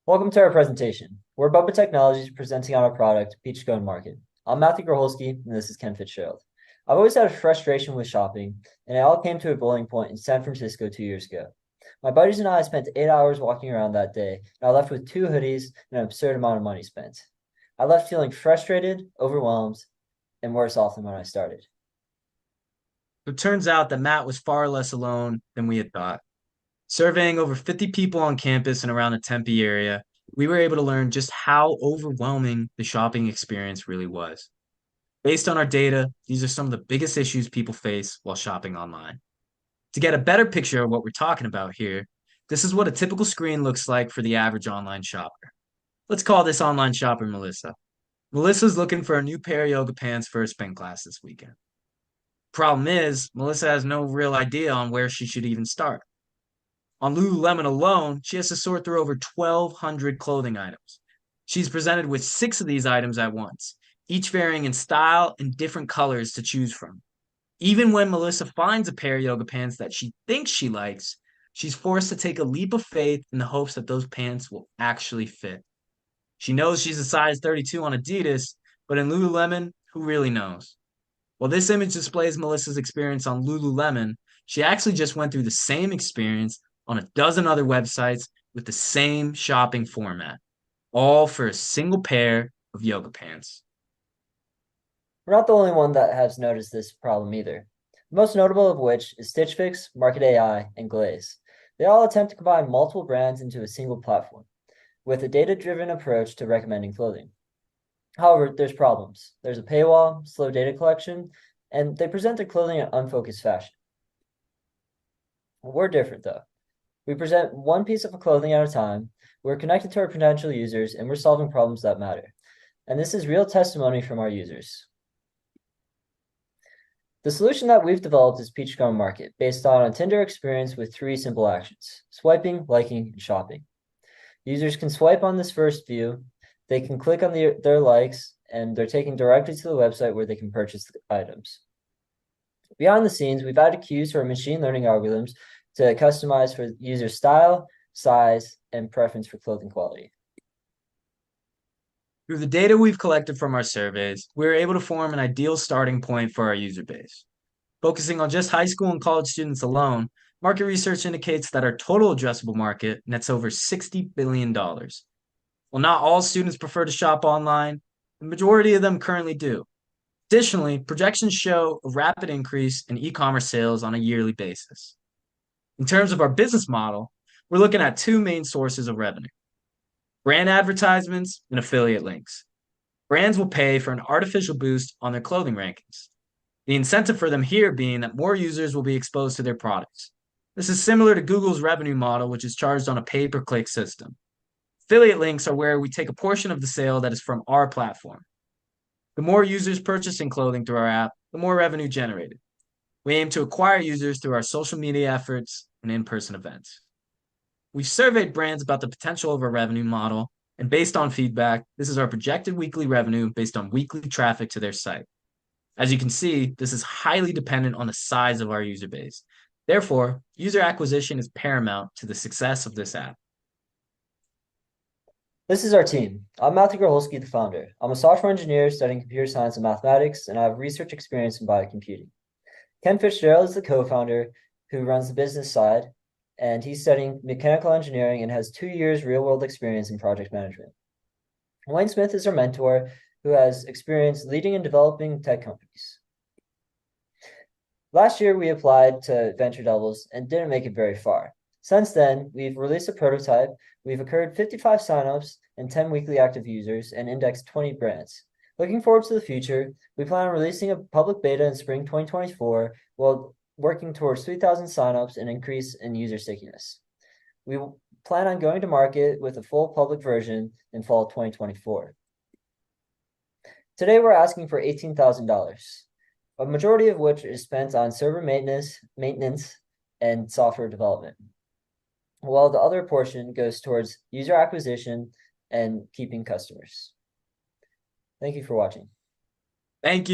Welcome to our presentation. We're Bubba Technologies presenting on our product, Peach Cone Market. I'm Matthew Grholski, and this is Ken Fitzgerald. I've always had a frustration with shopping, and it all came to a boiling point in San Francisco 2 years ago. My buddies and I spent 8 hours walking around that day, and I left with two hoodies and an absurd amount of money spent. I left feeling frustrated, overwhelmed, and worse off than when I started. It turns out that Matt was far less alone than we had thought. Surveying over 50 people on campus and around the Tempe area, we were able to learn just how overwhelming the shopping experience really was. Based on our data, these are some of the biggest issues people face while shopping online. To get a better picture of what we're talking about here, this is what a typical screen looks like for the average online shopper. Let's call this online shopper Melissa. Melissa's looking for a new pair of yoga pants for her spin class this weekend. Problem is, Melissa has no real idea on where she should even start. On Lululemon alone, she has to sort through over 1,200 clothing items. She's presented with 6 of these items at once, each varying in style and different colors to choose from. Even when Melissa finds a pair of yoga pants that she thinks she likes, she's forced to take a leap of faith in the hopes that those pants will actually fit. She knows she's a size 32 on Adidas, but in Lululemon, who really knows? While this image displays Melissa's experience on Lululemon, she actually just went through the same experience on a dozen other websites with the same shopping format, all for a single pair of yoga pants. We're not the only one that has noticed this problem either. The most notable of which is Stitch Fix, Market AI, and Glaze. They all attempt to combine multiple brands into a single platform with a data-driven approach to recommending clothing. However, there's problems. There's a paywall, slow data collection, and they present their clothing in unfocused fashion. We're different though. We present one piece of clothing at a time, we're connected to our potential users, and we're solving problems that matter. And this is real testimony from our users. The solution that we've developed is Peach Cone Market, based on a Tinder experience with 3 simple actions: swiping, liking, and shopping. Users can swipe on this first view, they can click on their likes, and they're taken directly to the website where they can purchase the items. Behind the scenes, we've added cues to our machine learning algorithms to customize for user style, size, and preference for clothing quality. Through the data we've collected from our surveys, we were able to form an ideal starting point for our user base. Focusing on just high school and college students alone, market research indicates that our total addressable market nets over $60 billion. While not all students prefer to shop online, the majority of them currently do. Additionally, projections show a rapid increase in e-commerce sales on a yearly basis. In terms of our business model, we're looking at 2 main sources of revenue: brand advertisements and affiliate links. Brands will pay for an artificial boost on their clothing rankings. The incentive for them here being that more users will be exposed to their products. This is similar to Google's revenue model, which is charged on a pay-per-click system. Affiliate links are where we take a portion of the sale that is from our platform. The more users purchasing clothing through our app, the more revenue generated. We aim to acquire users through our social media efforts and in-person events. We've surveyed brands about the potential of our revenue model, and based on feedback, this is our projected weekly revenue based on weekly traffic to their site. As you can see, this is highly dependent on the size of our user base. Therefore, user acquisition is paramount to the success of this app. This is our team. I'm Matthew Grholski, the founder. I'm a software engineer studying computer science and mathematics, and I have research experience in biocomputing. Ken Fitzgerald is the co-founder who runs the business side, and he's studying mechanical engineering and has 2 years real-world experience in project management. Wayne Smith is our mentor, who has experience leading and developing tech companies. Last year, we applied to Venture Devils and didn't make it very far. Since then, we've released a prototype, we've accrued 55 signups and 10 weekly active users, and indexed 20 brands. Looking forward to the future, we plan on releasing a public beta in spring 2024 while working towards 3,000 signups and increase in user stickiness. We plan on going to market with a full public version in fall 2024. Today, we're asking for $18,000, a majority of which is spent on server maintenance, and software development, while the other portion goes towards user acquisition and keeping customers. Thank you for watching. Thank you.